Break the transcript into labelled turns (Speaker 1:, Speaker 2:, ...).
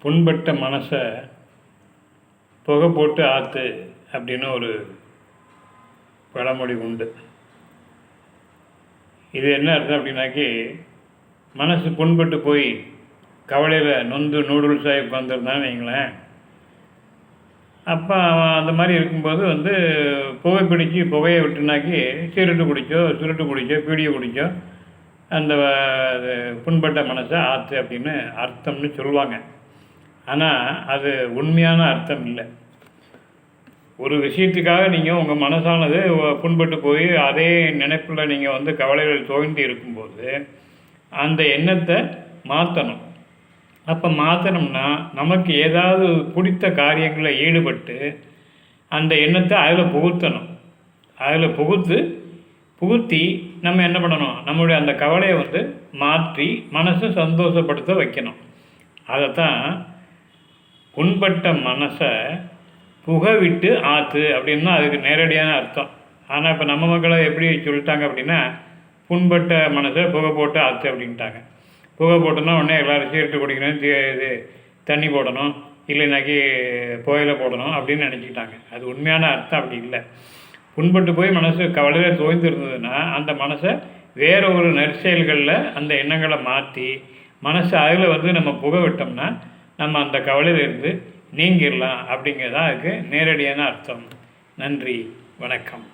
Speaker 1: புண்பட்ட மனசை புகை போட்டு ஆற்று அப்படின்னு ஒரு பழமொழி உண்டு. இது என்ன அர்த்தம் அப்படின்னாக்கி, மனசு புண்பட்டு போய் கவலையில் நொந்து நூடுல்ஸாகி உட்காந்துருந்தான்னு வைங்களேன். அப்போ அந்த மாதிரி இருக்கும்போது புகைப்பிடிச்சு புகையை விட்டுனாக்கி சுருட்டு குடிச்சோ பீடியை குடிச்சோ அந்த புண்பட்ட மனசை ஆற்று அப்படின்னு அர்த்தம்னு சொல்லுவாங்க. ஆனால் அது உண்மையான அர்த்தம் இல்லை. ஒரு விஷயத்துக்காக நீங்கள் உங்கள் மனசானது புண்பட்டு போய் அதே நினைப்பில் நீங்கள் கவலைகள் தோய்ந்து இருக்கும்போது அந்த எண்ணத்தை மாற்றணும். அப்போ மாற்றணும்னா நமக்கு ஏதாவது பிடித்த காரியங்களில் ஈடுபட்டு அந்த எண்ணத்தை அதில் புகுத்தணும். அதில் புகுத்தி நம்ம என்ன பண்ணணும், நம்மளுடைய அந்த கவலையை மாற்றி மனசை சந்தோஷப்படுத்த வைக்கணும். அதைத்தான் புண்பட்ட மனசை புகை விட்டு ஆற்று அப்படின்னா அதுக்கு நேரடியான அர்த்தம். ஆனால் இப்போ நம்ம மக்களை எப்படி சொல்லிட்டாங்க அப்படின்னா, புண்பட்ட மனசை புகை போட்டு ஆற்று அப்படின்ட்டாங்க. புகை போட்டோன்னா உடனே எல்லோரும் சீரட்டு குடிக்கணும், இது தண்ணி போடணும், இல்லைனாக்கி புகையில போடணும் அப்படின்னு நினச்சிக்கிட்டாங்க. அது உண்மையான அர்த்தம் அப்படி இல்லை. புண்பட்டு போய் மனசு கவலையில் தோய்ந்து இருந்ததுன்னா அந்த மனசை வேறு ஒரு நற்செயல்களில் அந்த எண்ணங்களை மாற்றி மனசை அதில் நம்ம புகை விட்டோம்னா நம்ம அந்த கவலையிலிருந்து நீங்கிடலாம் அப்படிங்கிறதான் அதுக்கு நேரடியான அர்த்தம். நன்றி, வணக்கம்.